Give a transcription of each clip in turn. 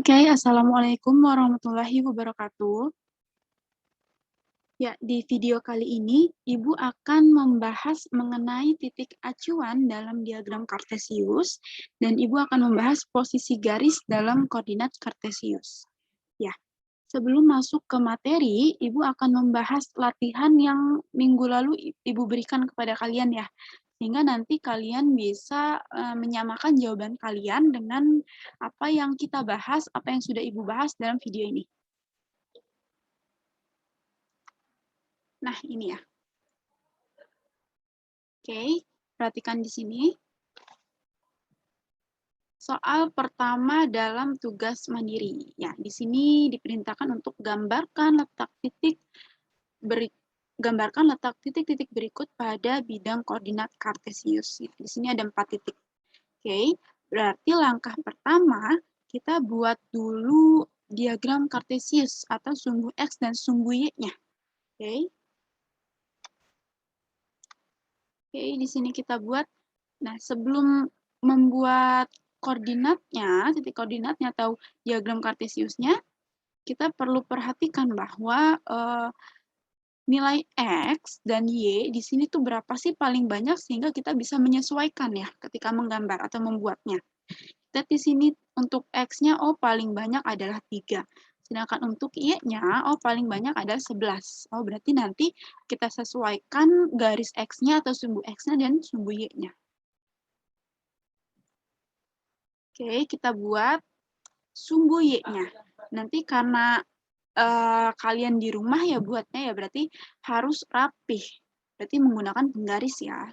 Oke, Assalamualaikum warahmatullahi wabarakatuh. Ya, di video kali ini, Ibu akan membahas mengenai titik acuan dalam diagram kartesius, dan Ibu akan membahas posisi garis dalam koordinat kartesius. Ya, sebelum masuk ke materi, Ibu akan membahas latihan yang minggu lalu Ibu berikan kepada kalian ya, sehingga nanti kalian bisa menyamakan jawaban kalian dengan apa yang kita bahas, apa yang sudah Ibu bahas dalam video ini. Nah, ini ya. Oke, perhatikan di sini. Soal pertama dalam tugas mandiri. Ya, di sini diperintahkan untuk gambarkan letak titik-titik berikut pada bidang koordinat kartesius. Di sini ada 4 titik. Oke, berarti langkah pertama kita buat dulu diagram kartesius atau sumbu X dan sumbu Y-nya. Oke. Oke, di sini kita buat. Nah, sebelum membuat koordinatnya, titik koordinatnya atau diagram kartesiusnya, kita perlu perhatikan bahwa nilai X dan Y di sini tuh berapa sih paling banyak sehingga kita bisa menyesuaikan ya ketika menggambar atau membuatnya. Kita di sini untuk X-nya, oh paling banyak adalah 3. Sedangkan untuk Y-nya, oh paling banyak adalah 11. Oh berarti nanti kita sesuaikan garis X-nya atau sumbu X-nya dan sumbu Y-nya. Oke, kita buat sumbu Y-nya. Nanti karena kalian di rumah ya buatnya ya berarti harus rapih. Berarti menggunakan penggaris ya.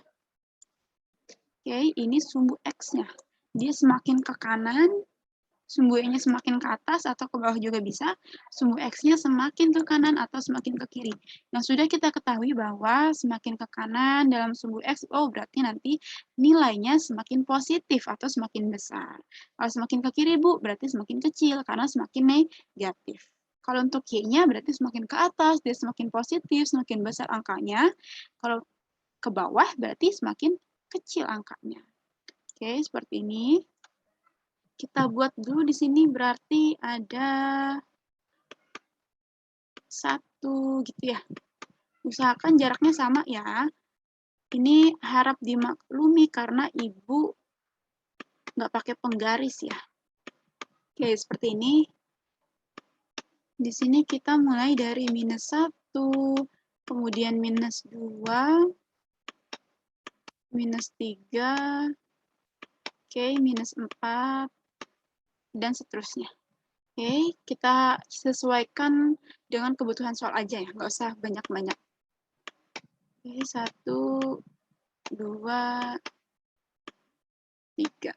Oke, ini sumbu X-nya. Dia semakin ke kanan, sumbu Y-nya semakin ke atas atau ke bawah juga bisa. Sumbu X-nya semakin ke kanan atau semakin ke kiri. Yang sudah kita ketahui bahwa semakin ke kanan dalam sumbu X, oh berarti nanti nilainya semakin positif atau semakin besar. Kalau semakin ke kiri, Bu, berarti semakin kecil karena semakin negatif. Kalau untuk Y-nya berarti semakin ke atas, dia semakin positif, semakin besar angkanya. Kalau ke bawah berarti semakin kecil angkanya. Oke, seperti ini. Kita buat dulu di sini berarti ada 1 gitu ya. Usahakan jaraknya sama ya. Ini harap dimaklumi karena Ibu nggak pakai penggaris ya. Oke, seperti ini. Di sini kita mulai dari -1, kemudian -2, -3, oke, -4, dan seterusnya. Oke, kita sesuaikan dengan kebutuhan soal aja ya, nggak usah banyak-banyak. Oke, 1, 2, 3.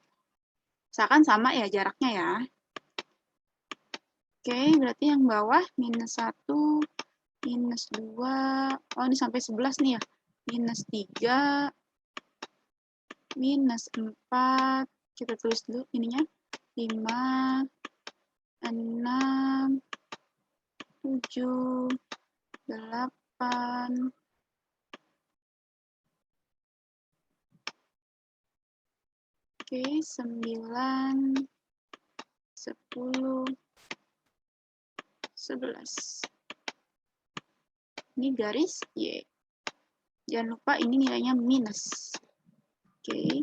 Usahakan sama ya jaraknya ya. Oke, berarti yang bawah -1, -2, oh ini sampai 11 nih ya. -3, -4, kita tulis dulu ininya. 5, 6, 7, 8, oke, 9, 10, 11. Ini garis Y. Jangan lupa ini nilainya minus. Oke.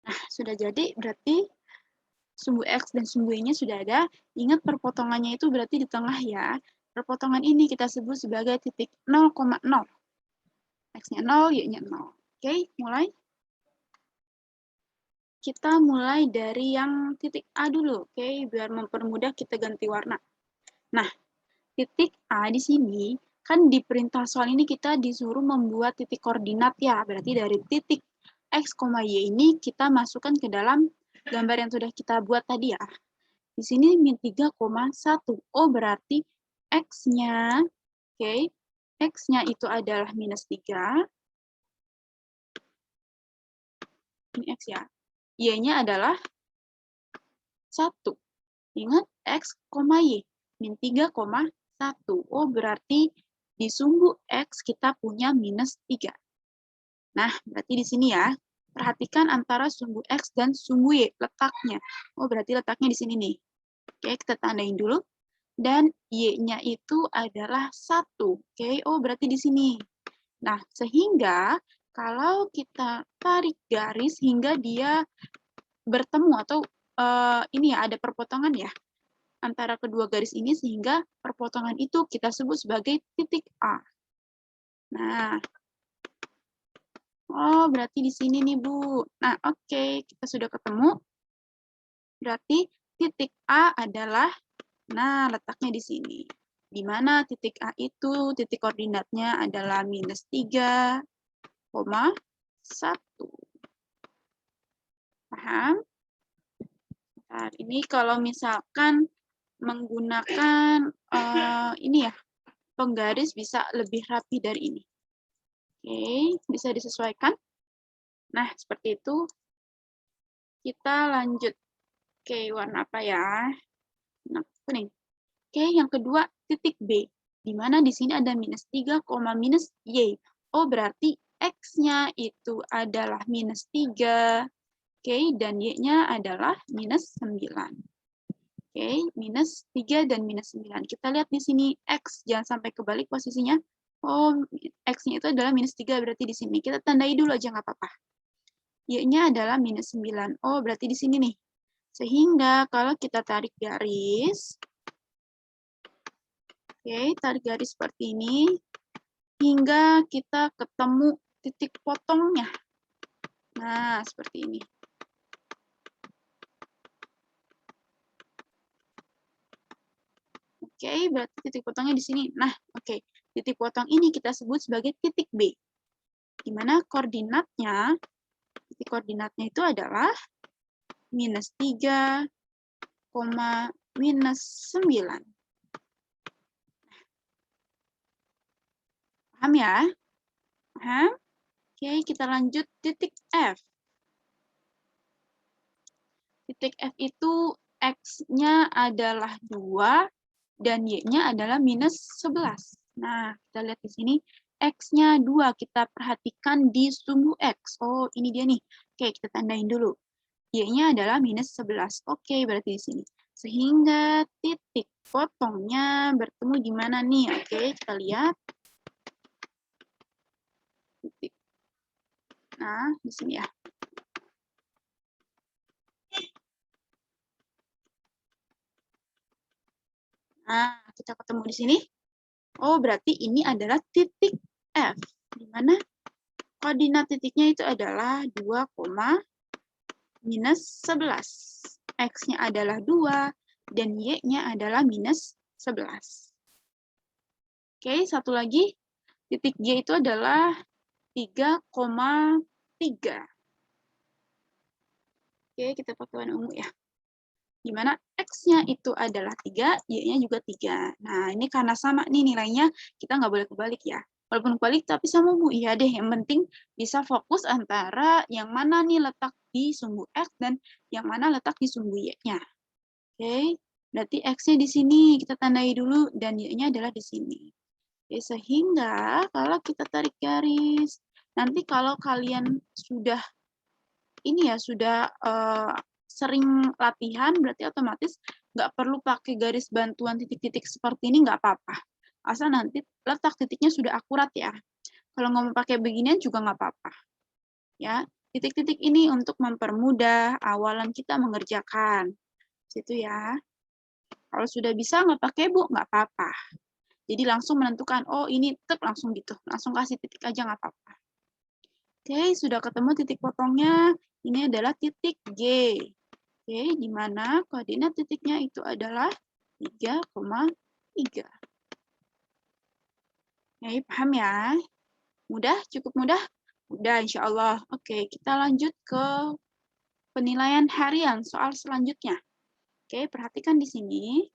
Nah, sudah jadi berarti sumbu X dan sumbu Y-nya sudah ada. Ingat perpotongannya itu berarti di tengah ya. Perpotongan ini kita sebut sebagai titik 0,0. X-nya 0, Y-nya 0. Oke, mulai. Kita mulai dari yang titik A dulu, oke, biar mempermudah kita ganti warna. Nah, titik A di sini, kan di perintah soal ini kita disuruh membuat titik koordinat ya, berarti dari titik X, Y ini kita masukkan ke dalam gambar yang sudah kita buat tadi ya. Di sini -3,1. Oh, berarti X-nya, oke, X-nya itu adalah -3. Ini X ya. Y-nya adalah 1. Ingat, X, Y. -3,1. Oh, berarti di sumbu X kita punya -3. Nah, berarti di sini ya. Perhatikan antara sumbu X dan sumbu Y, letaknya. Oh, berarti letaknya di sini nih. Oke, kita tandain dulu. Dan Y-nya itu adalah 1. Oke, oh berarti di sini. Nah, sehingga kalau kita tarik garis hingga dia bertemu atau ini ya, ada perpotongan ya antara kedua garis ini, sehingga perpotongan itu kita sebut sebagai titik A. Nah, oh, berarti di sini nih, Bu. Nah, oke, kita sudah ketemu. Berarti titik A adalah, nah, letaknya di sini. Di mana titik A itu, titik koordinatnya adalah -3,1. Paham? Nah, ini kalau misalkan menggunakan ini ya, penggaris bisa lebih rapi dari ini. Oke, bisa disesuaikan. Nah, seperti itu. Kita lanjut. Oke, warna apa ya? Nah, kuning. Oke, yang kedua, titik B. Di mana di sini ada -3, -y. Oh, berarti X-nya itu adalah -3. Oke, dan Y-nya adalah -9. Oke, -3 dan -9. Kita lihat di sini X, jangan sampai kebalik posisinya. Oh, X-nya itu adalah -3, berarti di sini. Kita tandai dulu aja, nggak apa-apa. Y-nya adalah -9. Oh, berarti di sini nih. Sehingga kalau kita tarik garis, oke, tarik garis seperti ini, hingga kita ketemu titik potongnya. Nah, seperti ini. Oke, berarti titik potongnya di sini. Nah, oke. Titik potong ini kita sebut sebagai titik B. Di mana koordinatnya, titik koordinatnya itu adalah -3, -9. Paham ya? Paham? Oke, kita lanjut titik F. Titik F itu X-nya adalah 2 dan Y-nya adalah -11. Nah, kita lihat di sini X-nya 2. Kita perhatikan di sumbu X. Oh, ini dia nih. Oke, kita tandain dulu. Y-nya adalah -11. Oke, berarti di sini. Sehingga titik potongnya bertemu di mana nih? Oke, kita lihat. Titik. Nah, di sini ya. Nah, kita ketemu di sini. Oh, berarti ini adalah titik F. Di mana koordinat titiknya itu adalah 2, -11. X-nya adalah 2, dan Y-nya adalah -11. Oke, satu lagi. Titik G itu adalah 3,3. Oke, kita pakai warna ungu ya. Di mana X-nya itu adalah 3, Y-nya juga 3. Nah, ini karena sama nih nilainya, kita nggak boleh kebalik ya. Walaupun kebalik, tapi sama Bu. Iya deh, yang penting bisa fokus antara yang mana nih letak di sumbu X dan yang mana letak di sumbu Y-nya. Oke, berarti X-nya di sini, kita tandai dulu, dan Y-nya adalah di sini. Oke, sehingga kalau kita tarik garis, nanti kalau kalian sudah ini ya, sudah sering latihan, berarti otomatis nggak perlu pakai garis bantuan titik-titik seperti ini, nggak apa-apa. Asal nanti letak titiknya sudah akurat ya. Kalau nggak mau pakai beginian juga nggak apa-apa. Ya, titik-titik ini untuk mempermudah awalan kita mengerjakan. Situ ya. Kalau sudah bisa nggak pakai Bu, nggak apa-apa. Jadi langsung menentukan, oh ini tek langsung gitu. Langsung kasih titik aja nggak apa-apa. Oke, sudah ketemu titik potongnya. Ini adalah titik G. Oke, di mana koordinat titiknya itu adalah 3,3. Oke, paham ya? Mudah? Cukup mudah? Mudah, insya Allah. Oke, kita lanjut ke penilaian harian soal selanjutnya. Oke, perhatikan di sini.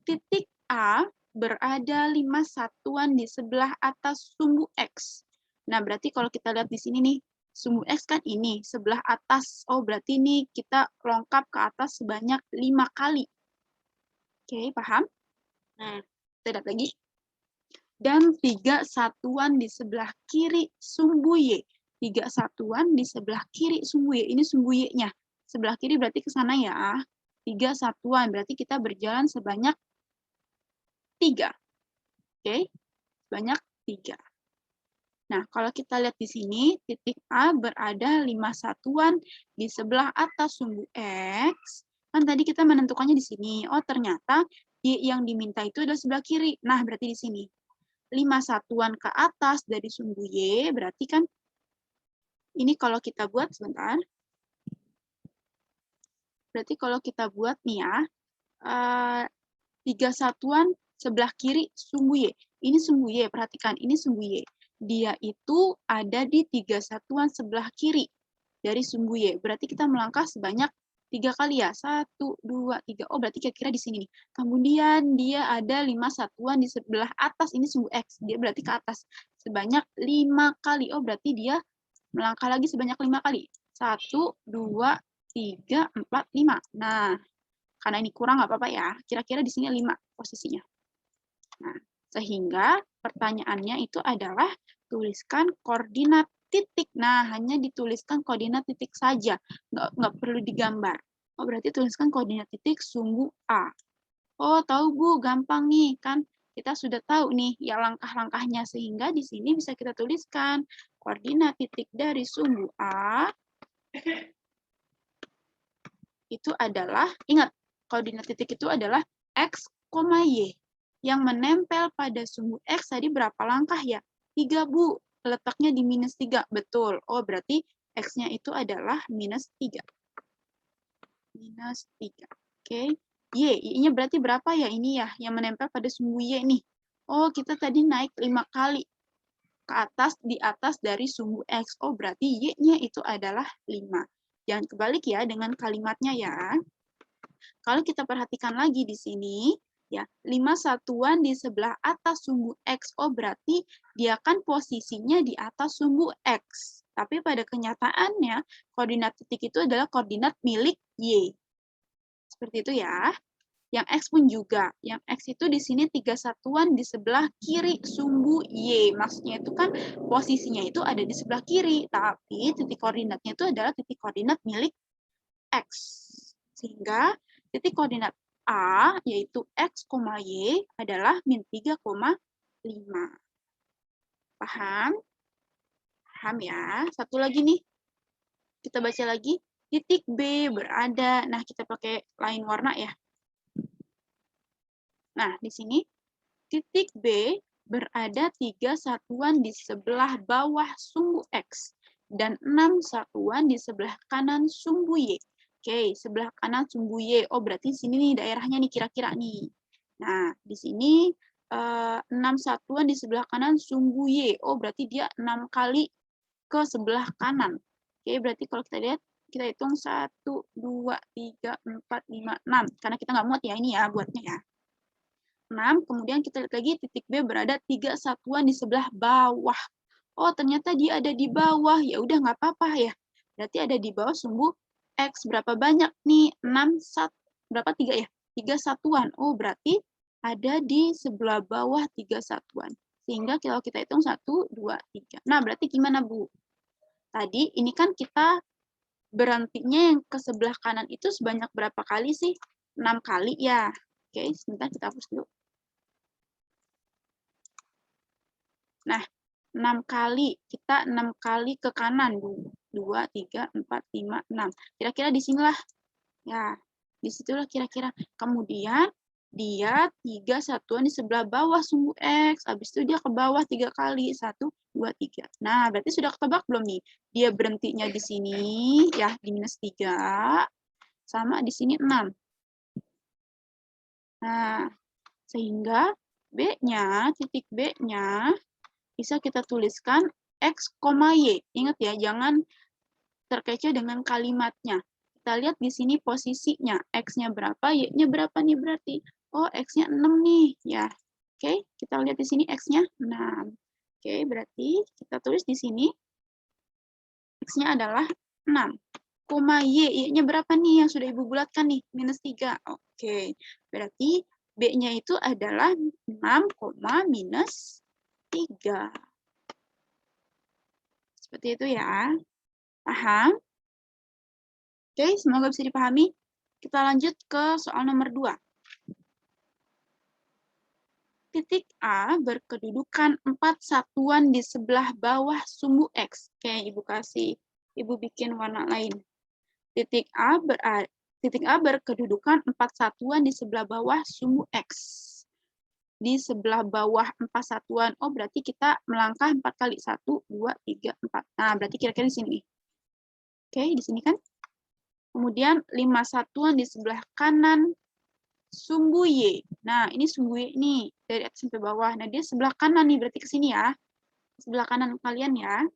Titik A berada 5 satuan di sebelah atas sumbu X. Nah, berarti kalau kita lihat di sini nih, sumbu X kan ini, sebelah atas. Oh, berarti ini kita lengkap ke atas sebanyak 5 kali. Oke, paham? Nah, kita lihat lagi. dan 3 satuan di sebelah kiri sumbu Y. 3 satuan di sebelah kiri sumbu Y. Ini sumbu Y-nya. Sebelah kiri berarti ke sana ya. 3 satuan, berarti kita berjalan sebanyak 3. Oke, sebanyak 3. Nah, kalau kita lihat di sini, titik A berada 5 satuan di sebelah atas sumbu X. Kan tadi kita menentukannya di sini. Oh, ternyata Y yang diminta itu adalah sebelah kiri. Nah, berarti di sini. 5 satuan ke atas dari sumbu Y, berarti kan ini kalau kita buat, sebentar. Berarti kalau kita buat nih ya, 3 satuan sebelah kiri sumbu Y. Ini sumbu Y, perhatikan, ini sumbu Y. Dia itu ada di 3 satuan sebelah kiri dari sumbu Y. Berarti kita melangkah sebanyak 3 kali ya. 1, 2, 3. Oh, berarti kira-kira di sini nih. Kemudian dia ada 5 satuan di sebelah atas. Ini sumbu X. Dia berarti ke atas. Sebanyak 5 kali. Oh, berarti dia melangkah lagi sebanyak 5 kali. 1, 2, 3, 4, 5. Nah, karena ini kurang nggak apa-apa ya. Kira-kira di sini 5 posisinya. Nah, sehingga pertanyaannya itu adalah tuliskan koordinat titik. Nah, hanya dituliskan koordinat titik saja. Nggak perlu digambar. Oh, berarti tuliskan koordinat titik sumbu A. Oh, tahu Bu, gampang nih. Kan kita sudah tahu nih ya langkah-langkahnya. Sehingga di sini bisa kita tuliskan koordinat titik dari sumbu A itu adalah, ingat, koordinat titik itu adalah X, Y. Yang menempel pada sumbu X tadi berapa langkah ya? 3, Bu. Letaknya di minus 3. Betul. Oh, berarti X-nya itu adalah minus 3. Minus 3. Oke. Y-nya berarti berapa ya ini ya? Yang menempel pada sumbu Y nih. Oh, kita tadi naik 5 kali ke atas, di atas dari sumbu X. Oh, berarti Y-nya itu adalah 5. Jangan kebalik ya dengan kalimatnya ya. Kalau kita perhatikan lagi di sini, ya 5 satuan di sebelah atas sumbu X. Oh, berarti dia kan posisinya di atas sumbu X. Tapi pada kenyataannya, koordinat titik itu adalah koordinat milik Y. Seperti itu ya. Yang X pun juga. Yang X itu di sini 3 satuan di sebelah kiri sumbu Y. Maksudnya itu kan posisinya itu ada di sebelah kiri. Tapi titik koordinatnya itu adalah titik koordinat milik X. Sehingga titik koordinat A, yaitu X, Y, adalah min 3,5. Paham? Paham ya? Satu lagi nih. Kita baca lagi. Titik B berada, nah kita pakai lain warna ya. Nah, di sini titik B berada 3 satuan di sebelah bawah sumbu X dan 6 satuan di sebelah kanan sumbu Y. Oke, sebelah kanan sumbu Y. Oh, berarti sini nih daerahnya nih kira-kira nih. Nah, di sini 6 satuan di sebelah kanan sumbu Y. Oh, berarti dia 6 kali ke sebelah kanan. Oke, berarti kalau kita lihat, kita hitung 1, 2, 3, 4, 5, 6. Karena kita nggak muat ya ini ya buatnya ya. 6, kemudian kita lihat lagi titik B berada 3 satuan di sebelah bawah. Oh, ternyata dia ada di bawah. Ya udah nggak apa-apa ya. Berarti ada di bawah sumbu X. Berapa banyak nih? 6, berapa 3 ya? 3 satuan. Oh, berarti ada di sebelah bawah 3 satuan. Sehingga kalau kita hitung 1, 2, 3. Nah, berarti gimana, Bu? Tadi ini kan kita berhentinya yang ke sebelah kanan itu sebanyak berapa kali sih? 6 kali ya. Oke, sebentar kita hapus dulu. Nah, 6 kali. Kita 6 kali ke kanan. 2, 3, 4, 5, 6. Kira-kira di sinilah. Ya, disitulah kira-kira. Kemudian, dia 3 satuan di sebelah bawah sumbu X. Habis itu dia ke bawah 3 kali. 1, 2, 3. Nah, berarti sudah ketebak belum nih? Dia berhentinya di sini, ya, di minus 3. Sama di sini 6. Nah, sehingga B-nya, titik B-nya, bisa kita tuliskan X, Y. Ingat ya, jangan terkecoh dengan kalimatnya. Kita lihat di sini posisinya. X-nya berapa, Y-nya berapa nih berarti. Oh, X-nya 6 nih. Ya. Oke, kita lihat di sini X-nya 6. Oke, berarti kita tulis di sini X-nya adalah 6. Y-nya berapa nih yang sudah Ibu bulatkan nih? Minus 3. Oke, berarti B-nya itu adalah 6, minus 3. Seperti itu ya. Paham? Oke, semoga bisa dipahami. Kita lanjut ke soal nomor 2. Titik A berkedudukan 4 satuan di sebelah bawah sumbu X. Oke, Ibu bikin warna lain. Titik A berkedudukan 4 satuan di sebelah bawah sumbu X. Di sebelah bawah 4 satuan. Oh, berarti kita melangkah 4 kali. 1, 2, 3, 4. Nah, berarti kira-kira di sini. Oke, di sini kan. Kemudian 5 satuan di sebelah kanan sumbu Y. Nah, ini sumbu Y nih, dari atas sampai bawah. Nah, dia sebelah kanan nih, berarti ke sini ya. Sebelah kanan kalian ya.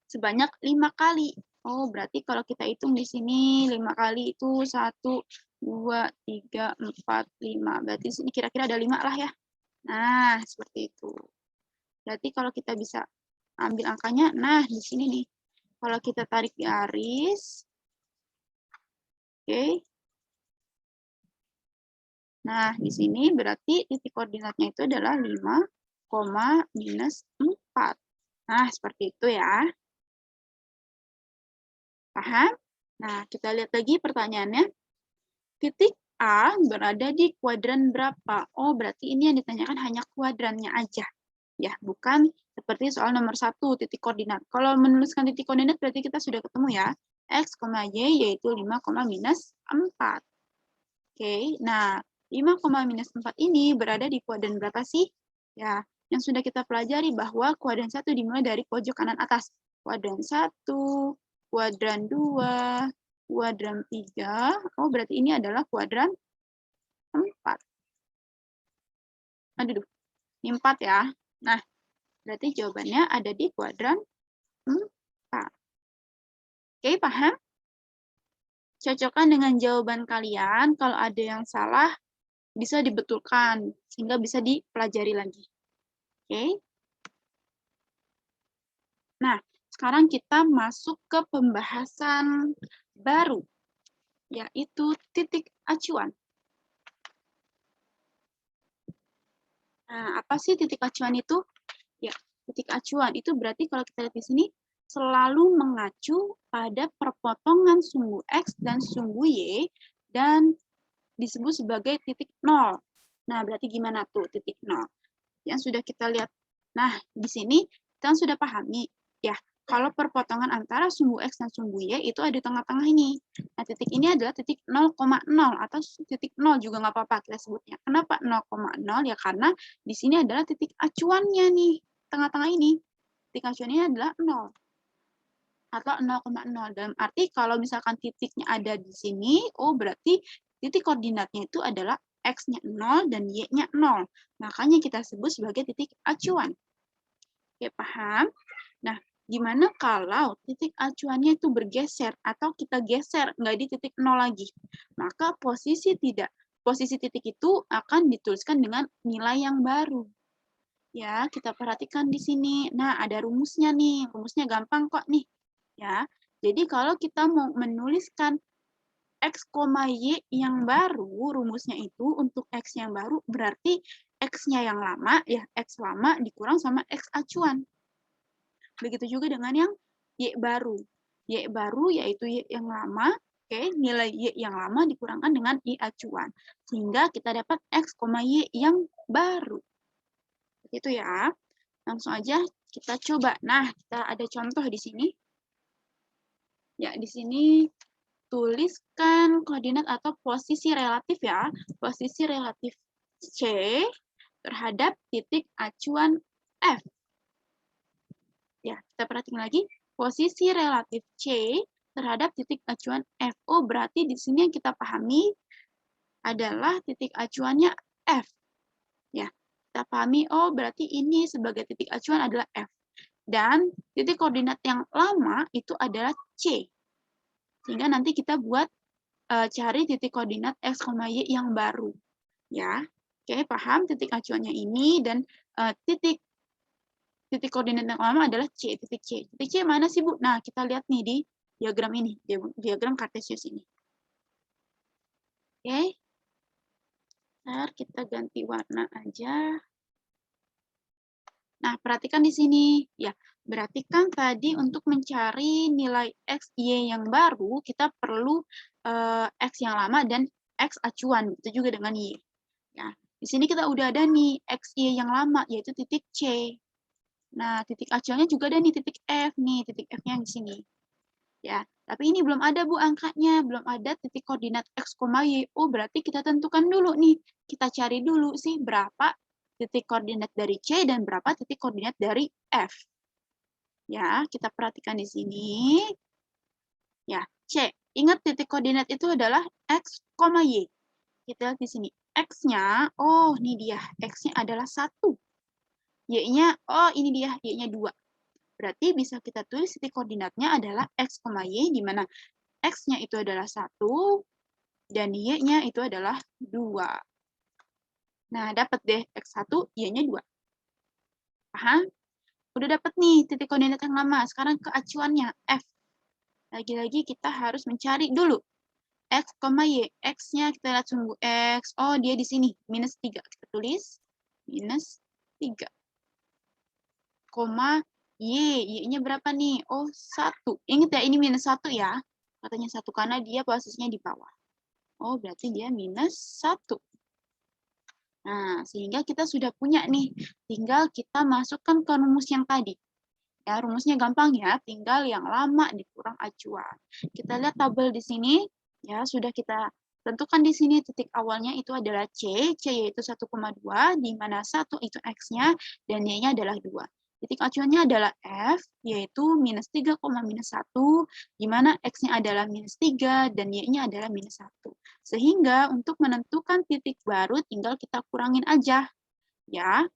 Sebanyak 5 kali. Oh, berarti kalau kita hitung di sini 5 kali itu 1, 2, 3, 4, 5. Berarti di sini kira-kira ada 5 lah ya. Nah, seperti itu. Berarti kalau kita bisa ambil angkanya, nah di sini nih. Kalau kita tarik garis, oke. Nah, di sini berarti titik koordinatnya itu adalah 5, minus 4. Nah, seperti itu ya. Paham? Nah, kita lihat lagi pertanyaannya. Titik A berada di kuadran berapa? Oh, berarti ini yang ditanyakan hanya kuadrannya aja. Ya, bukan seperti soal nomor 1, titik koordinat. Kalau menuliskan titik koordinat berarti kita sudah ketemu ya. X, Y yaitu 5, minus 4. Oke, nah 5, minus 4 ini berada di kuadran berapa sih? Ya, yang sudah kita pelajari bahwa kuadran 1 dimulai dari pojok kanan atas. Kuadran 1, kuadran 2, kuadran 3. Oh, berarti ini adalah kuadran 4. Aduh, ini 4 ya. Nah, berarti jawabannya ada di kuadran 4. Oke, paham? Cocokkan dengan jawaban kalian. Kalau ada yang salah, bisa dibetulkan, sehingga bisa dipelajari lagi. Oke? Nah, sekarang kita masuk ke pembahasan baru, yaitu titik acuan. Nah, apa sih titik acuan itu? Ya, titik acuan itu berarti kalau kita lihat di sini, selalu mengacu pada perpotongan sumbu X dan sumbu Y, dan disebut sebagai titik nol. Nah, berarti gimana tuh titik nol? Yang sudah kita lihat. Nah, di sini kita sudah pahami, ya, kalau perpotongan antara sumbu X dan sumbu Y itu ada di tengah-tengah ini. Nah, titik ini adalah titik 0,0 atau titik 0 juga nggak apa-apa kita sebutnya. Kenapa 0,0? Ya karena di sini adalah titik acuannya nih, tengah-tengah ini. Titik acuannya adalah 0 atau 0,0. Dalam arti kalau misalkan titiknya ada di sini, oh berarti titik koordinatnya itu adalah X-nya 0 dan Y-nya 0. Makanya kita sebut sebagai titik acuan. Oke, paham? Nah, gimana kalau titik acuannya itu bergeser atau kita geser, nggak di titik 0 lagi? Maka posisi titik itu akan dituliskan dengan nilai yang baru. Ya, kita perhatikan di sini. Nah, ada rumusnya nih. Rumusnya gampang kok nih. Ya, jadi kalau kita mau menuliskan X, Y yang baru, rumusnya itu untuk X yang baru berarti X-nya yang lama, ya X lama dikurang sama X acuan. Begitu juga dengan yang Y baru. Y baru yaitu Y yang lama, oke, nilai Y yang lama dikurangkan dengan Y acuan. Sehingga kita dapat X, Y yang baru. Itu ya. Langsung aja kita coba. Nah, kita ada contoh di sini. Ya, di sini tuliskan koordinat atau posisi relatif ya. Posisi relatif C terhadap titik acuan F. Ya, kita perhatikan lagi. Posisi relatif C terhadap titik acuan F. Oh, berarti di sini yang kita pahami adalah titik acuannya F. Ya, kita pahami, oh berarti ini sebagai titik acuan adalah F. Dan titik koordinat yang lama itu adalah C. Sehingga nanti kita buat cari titik koordinat X, Y yang baru. Ya, oke, paham titik acuannya ini dan titik koordinat yang lama adalah C, titik C. Titik C mana sih, Bu? Nah, kita lihat nih di diagram ini, diagram Cartesius ini. Oke. Ntar kita ganti warna aja. Nah, perhatikan di sini. Ya, berarti kan tadi untuk mencari nilai X, Y yang baru, kita perlu X yang lama dan X acuan. Itu juga dengan Y. Ya, di sini kita udah ada nih X, Y yang lama, yaitu titik C. Nah, titik acuannya juga ada nih titik F nih, titik F-nya di sini. Ya, tapi ini belum ada Bu angkanya, belum ada titik koordinat X, Y. Oh, berarti kita tentukan dulu nih. Kita cari dulu sih berapa titik koordinat dari C dan berapa titik koordinat dari F. Ya, kita perhatikan di sini. Ya, C. Ingat titik koordinat itu adalah X, Y. Kita lihat di sini. X-nya, oh ini dia. X-nya adalah 1. Y-nya, oh ini dia. Y-nya 2. Berarti bisa kita tulis titik koordinatnya adalah X, Y, di mana X-nya itu adalah 1, dan Y-nya itu adalah 2. Nah, dapat deh X1, Y-nya 2. Paham? Udah dapat nih titik koordinat yang lama. Sekarang ke acuannya, F. Lagi-lagi kita harus mencari dulu. X, Y. X-nya kita lihat sumbu X. Oh, dia di sini. Minus 3. Kita tulis. Minus 3. Koma Y. Y-nya berapa nih? Oh, 1. Ingat ya, ini minus 1 ya. Katanya 1 karena dia posisinya di bawah. Oh, berarti dia minus 1. Nah, sehingga kita sudah punya nih. Tinggal kita masukkan ke rumus yang tadi. Ya, rumusnya gampang ya, tinggal yang lama dikurang acuan. Kita lihat tabel di sini, ya sudah kita tentukan di sini titik awalnya itu adalah C yaitu 1,2, di mana 1 itu X-nya, dan Y-nya adalah 2. Titik acuannya adalah F, yaitu minus 3, minus 1, di mana X-nya adalah minus 3, dan Y-nya adalah minus 1. Sehingga untuk menentukan titik baru, tinggal kita kurangin aja. Ya,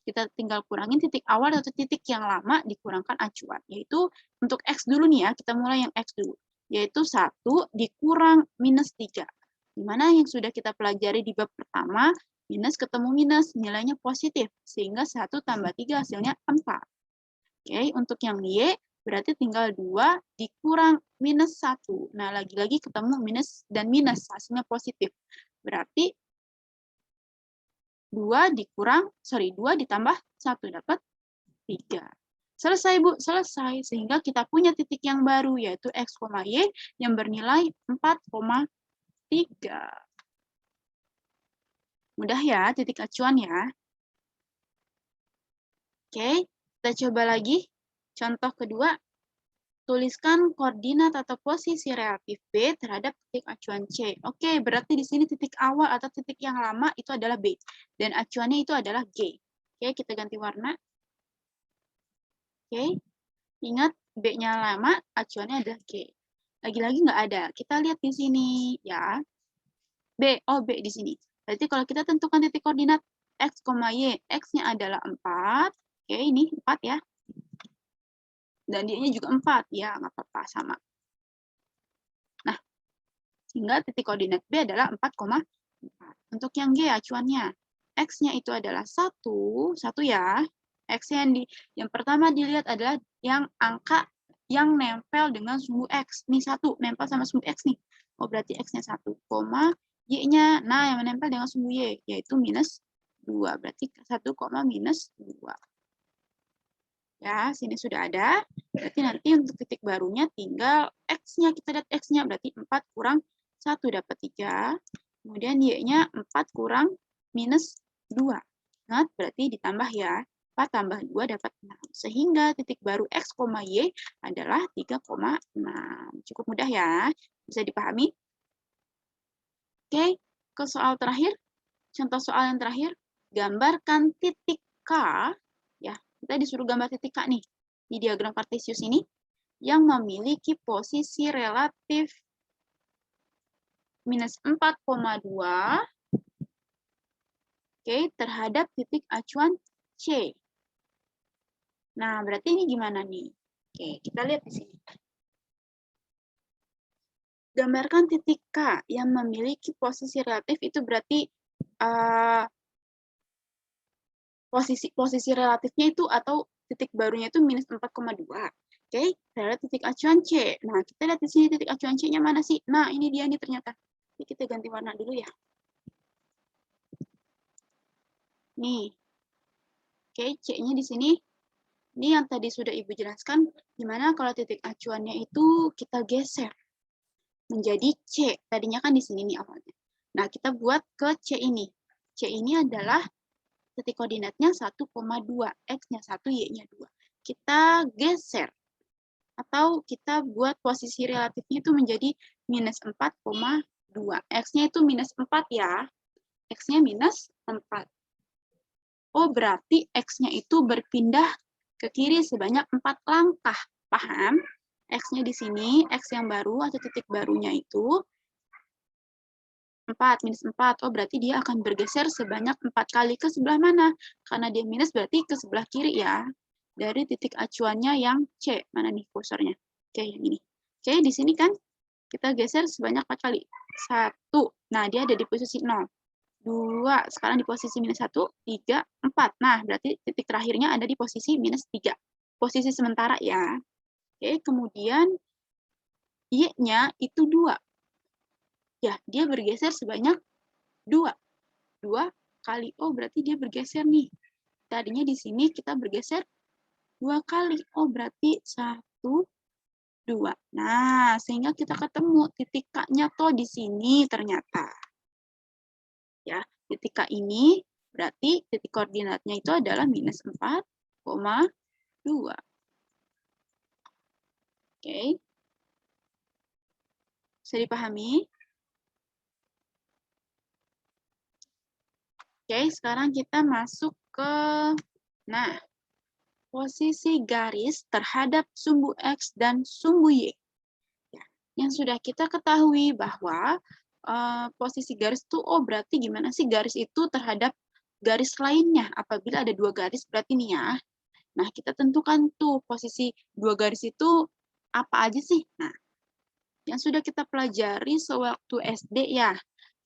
kita tinggal kurangin titik awal atau titik yang lama dikurangkan acuan. Yaitu untuk X dulu nih ya, kita mulai yang X dulu. Yaitu 1 dikurang minus 3. Dimana yang sudah kita pelajari di bab pertama, minus ketemu minus, nilainya positif. Sehingga 1 tambah 3 hasilnya 4. Oke, untuk yang Y, berarti tinggal 2 dikurang minus 1. Nah, lagi-lagi ketemu minus dan minus, hasilnya positif. Berarti 2 ditambah 1 dapat 3. Selesai, Bu. Selesai. Sehingga kita punya titik yang baru, yaitu X, Y, yang bernilai 4,3. Mudah ya, titik acuan ya. Oke, kita coba lagi. Contoh kedua, tuliskan koordinat atau posisi relatif B terhadap titik acuan C. Oke, berarti di sini titik awal atau titik yang lama itu adalah B. Dan acuannya itu adalah G. Oke, kita ganti warna. Oke, ingat B-nya lama, acuannya adalah G. Lagi-lagi nggak ada. Kita lihat di sini ya. B, oh B di sini. Berarti kalau kita tentukan titik koordinat X, Y, X-nya adalah 4. Oke, ini 4 ya. Dan dia-nya juga 4. Ya, nggak apa-apa, sama. Nah, sehingga titik koordinat B adalah 4,4. Untuk yang G acuannya, X-nya itu adalah 1 ya. X yang pertama dilihat adalah yang angka yang nempel dengan sumbu X. Nih 1, nempel sama sumbu X nih. Oh, berarti X-nya 1, Y-nya, nah yang menempel dengan sumbu Y, yaitu minus 2. Berarti 1, minus 2. Ya, sini sudah ada. Berarti nanti untuk titik barunya tinggal X-nya. Kita lihat X-nya, berarti 4 kurang 1 dapat 3. Kemudian Y-nya 4 kurang minus 2. Nah, berarti ditambah ya. 4 tambah 2 dapat 6. Sehingga titik baru X, Y adalah 3,6. Cukup mudah ya. Bisa dipahami? Oke, ke soal terakhir. Contoh soal yang terakhir. Gambarkan titik K. Ya, kita disuruh gambar titik K nih. Di diagram kartesius ini. Yang memiliki posisi relatif minus 4,2 terhadap titik acuan C. Nah, berarti ini gimana nih? Oke, kita lihat di sini. Gambarkan titik K yang memiliki posisi relatif itu berarti posisi relatifnya itu atau titik barunya itu minus 4,2. Oke, kita lihat titik acuan C. Nah, kita lihat di sini titik acuan C-nya mana sih? Nah, ini dia nih ternyata. Jadi kita ganti warna dulu ya. Nih. Oke, C-nya di sini. Ini yang tadi sudah Ibu jelaskan, gimana kalau titik acuannya itu kita geser menjadi C. Tadinya kan di sini nih awalnya. Nah, kita buat ke C ini. C ini adalah titik koordinatnya 1,2. X-nya 1, Y-nya 2. Kita geser. Atau kita buat posisi relatifnya itu menjadi minus 4,2. X-nya itu minus 4 ya. X-nya minus 4. Oh, berarti X-nya itu berpindah ke kiri sebanyak 4 langkah. Paham? X-nya di sini, X yang baru atau titik barunya itu 4, minus 4. Oh, berarti dia akan bergeser sebanyak 4 kali ke sebelah mana? Karena dia minus berarti ke sebelah kiri ya. Dari titik acuannya yang C. Mana nih kursornya? Oke, yang ini. Oke, di sini kan kita geser sebanyak 4 kali. 1. Nah, dia ada di posisi 0. 2, sekarang di posisi minus 1, 3, 4. Nah, berarti titik terakhirnya ada di posisi minus 3. Posisi sementara ya. Oke, kemudian Y-nya itu 2. Ya, dia bergeser sebanyak 2. 2 kali. Oh, berarti dia bergeser nih. Tadinya di sini kita bergeser 2 kali. Oh, berarti 1, 2. Nah, sehingga kita ketemu titik K-nya tuh di sini ternyata. Ya, titik K ini berarti titik koordinatnya itu adalah minus 4,2. Oke. Bisa dipahami? Oke, sekarang kita masuk ke, nah, posisi garis terhadap sumbu X dan sumbu Y. Ya, yang sudah kita ketahui bahwa posisi garis itu, oh berarti gimana sih garis itu terhadap garis lainnya. Apabila ada 2 garis, berarti nih ya. Nah, kita tentukan tuh posisi 2 garis itu apa aja sih? Nah, yang sudah kita pelajari sewaktu SD ya,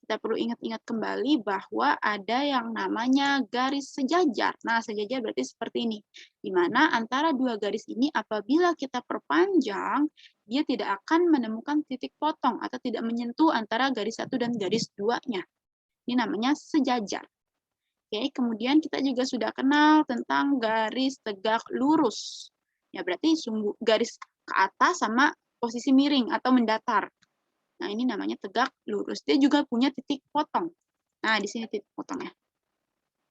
kita perlu ingat-ingat kembali bahwa ada yang namanya garis sejajar. Nah, sejajar berarti seperti ini, di mana antara 2 garis ini apabila kita perpanjang, dia tidak akan menemukan titik potong atau tidak menyentuh antara garis 1 dan garis 2-nya. Ini namanya sejajar. Oke, kemudian kita juga sudah kenal tentang garis tegak lurus. Ya, berarti garis ke atas sama posisi miring atau mendatar. Nah, ini namanya tegak lurus. Dia juga punya titik potong. Nah, di sini titik potongnya.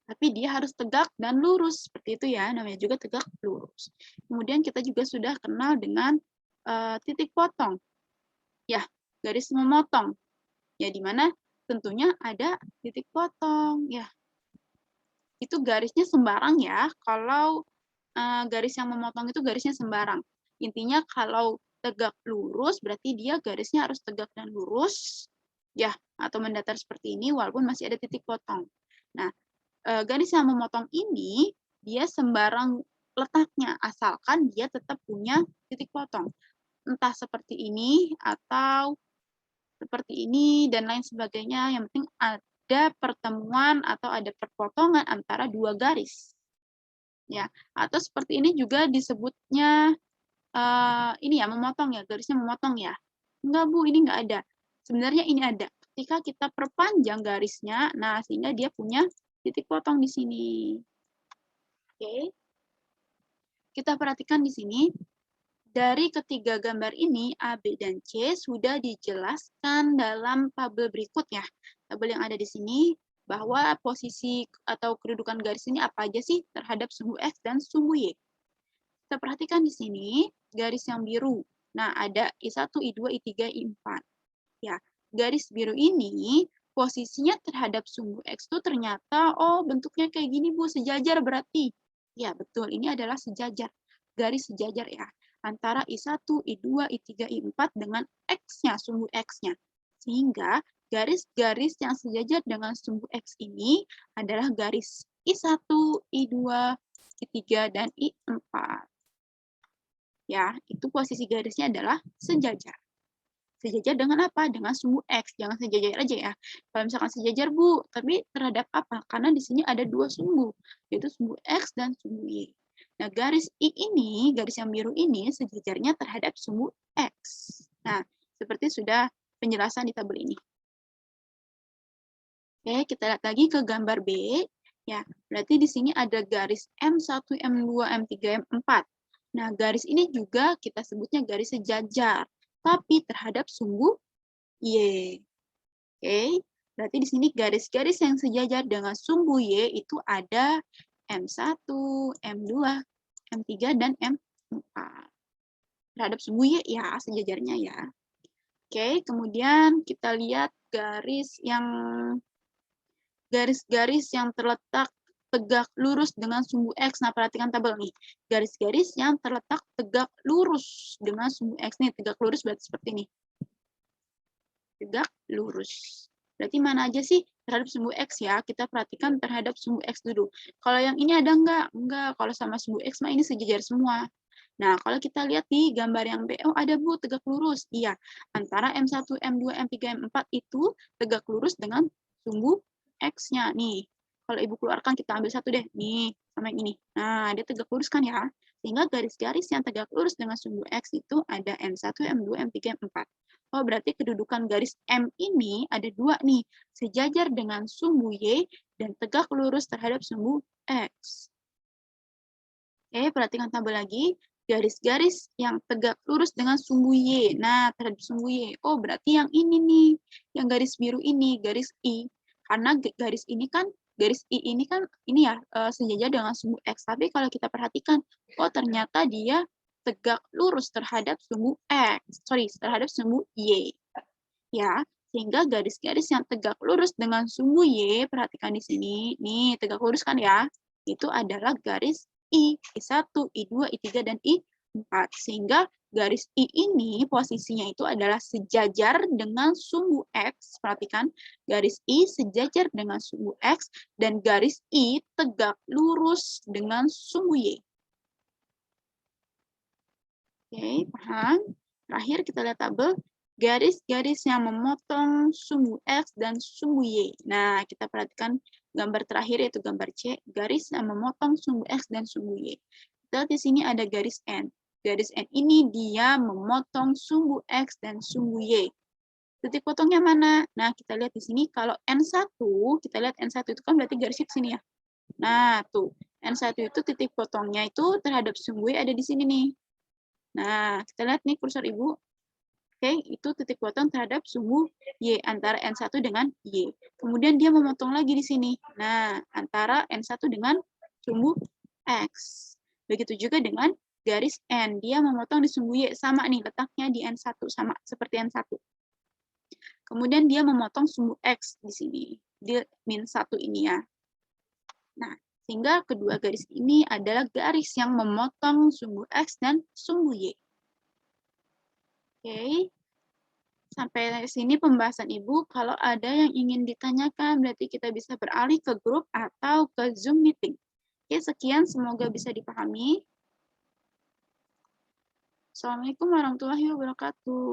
Tapi dia harus tegak dan lurus. Seperti itu ya, namanya juga tegak lurus. Kemudian kita juga sudah kenal dengan titik potong. Ya, garis memotong. Ya, di mana tentunya ada titik potong. Ya, itu garisnya sembarang ya. Kalau garis yang memotong itu garisnya sembarang. Intinya kalau tegak lurus berarti dia garisnya harus tegak dan lurus ya, atau mendatar seperti ini walaupun masih ada titik potong. Nah, garis yang memotong ini dia sembarang letaknya asalkan dia tetap punya titik potong. Entah seperti ini atau seperti ini dan lain sebagainya, yang penting ada pertemuan atau ada perpotongan antara 2 garis. Ya, atau seperti ini juga disebutnya ini ya, memotong ya, garisnya memotong ya. Enggak, Bu, ini enggak ada. Sebenarnya ini ada. Ketika kita perpanjang garisnya, nah sehingga dia punya titik potong di sini. Oke. Kita perhatikan di sini. Dari ketiga gambar ini, A, B, dan C sudah dijelaskan dalam tabel berikutnya. Tabel yang ada di sini, bahwa posisi atau kedudukan garis ini apa aja sih terhadap sumbu X dan sumbu Y. Kita perhatikan di sini, garis yang biru. Nah, ada I1, I2, I3, I4. Ya, garis biru ini posisinya terhadap sumbu X itu ternyata, oh bentuknya kayak gini Bu, sejajar berarti. Ya, betul, ini adalah sejajar. Garis sejajar ya. Antara I1, I2, I3, I4 dengan X-nya, sumbu X-nya. Sehingga garis-garis yang sejajar dengan sumbu X ini adalah garis I1, I2, I3, dan I4. Ya, itu posisi garisnya adalah sejajar. Sejajar dengan apa? Dengan sumbu X. Jangan sejajar aja ya. Kalau misalkan sejajar, Bu, tapi terhadap apa? Karena di sini ada 2 sumbu, yaitu sumbu X dan sumbu Y. Nah, garis I ini, garis yang biru ini, sejajarnya terhadap sumbu X. Nah, seperti sudah penjelasan di tabel ini. Oke, kita lihat lagi ke gambar B. Ya, berarti di sini ada garis M1, M2, M3, M4. Nah, garis ini juga kita sebutnya garis sejajar, tapi terhadap sumbu Y. Oke, berarti di sini garis-garis yang sejajar dengan sumbu Y itu ada M1, M2, M3, dan M4. Terhadap sumbu Y ya, sejajarnya ya. Oke, kemudian kita lihat garis-garis yang terletak tegak lurus dengan sumbu X. Nah, perhatikan tabel nih. Garis-garis yang terletak tegak lurus dengan sumbu X. Nih, tegak lurus berarti seperti ini. Tegak lurus. Berarti mana aja sih terhadap sumbu X ya? Kita perhatikan terhadap sumbu X dulu. Kalau yang ini ada enggak? Enggak. Kalau sama sumbu X mah ini sejajar semua. Nah, kalau kita lihat di gambar yang B, oh ada Bu, tegak lurus. Iya, antara M1, M2, M3, M4 itu tegak lurus dengan sumbu X-nya. Nih, kalau Ibu keluarkan, kita ambil satu deh. Nih, sama yang ini. Nah, dia tegak lurus kan ya? Sehingga garis-garis yang tegak lurus dengan sumbu X itu ada M1, M2, M3, M4. Oh, berarti kedudukan garis M ini ada dua nih, sejajar dengan sumbu Y dan tegak lurus terhadap sumbu X. Oke, perhatikan tabel lagi. Garis-garis yang tegak lurus dengan sumbu Y. Nah, terhadap sumbu Y. Oh, berarti yang ini nih. Yang garis biru ini, garis I. Karena garis I ini kan ini ya, sejajar dengan sumbu X. Tapi kalau kita perhatikan, oh ternyata dia tegak lurus terhadap sumbu X. Sorry, terhadap sumbu Y. Ya, sehingga garis-garis yang tegak lurus dengan sumbu Y, perhatikan di sini. Nih, tegak lurus kan ya? Itu adalah garis I1, I2, I3, dan I4. Sehingga garis I ini posisinya itu adalah sejajar dengan sumbu X. Perhatikan, garis I sejajar dengan sumbu X, dan garis I tegak lurus dengan sumbu Y. Oke, paham? Terakhir kita lihat tabel garis-garis yang memotong sumbu X dan sumbu Y. Nah, kita perhatikan gambar terakhir yaitu gambar C, garis yang memotong sumbu X dan sumbu Y. Kita di sini ada garis N. Garis N ini dia memotong sumbu X dan sumbu Y. Titik potongnya mana? Nah, kita lihat di sini kalau N1, kita lihat N1 itu kan berarti garisnya di sini ya. Nah, tuh, N1 itu titik potongnya itu terhadap sumbu Y ada di sini nih. Nah, kita lihat nih kursor Ibu. Oke, itu titik potong terhadap sumbu Y antara N1 dengan Y. Kemudian dia memotong lagi di sini. Nah, antara N1 dengan sumbu X. Begitu juga dengan garis N. Dia memotong di sumbu Y. Sama nih, letaknya di N1. Sama seperti N1. Kemudian dia memotong sumbu X di sini. Di -1 ini ya. Nah, sehingga kedua garis ini adalah garis yang memotong sumbu X dan sumbu Y. Oke, sampai sini pembahasan Ibu. Kalau ada yang ingin ditanyakan, berarti kita bisa beralih ke grup atau ke Zoom meeting. Oke, sekian. Semoga bisa dipahami. Assalamualaikum warahmatullahi wabarakatuh.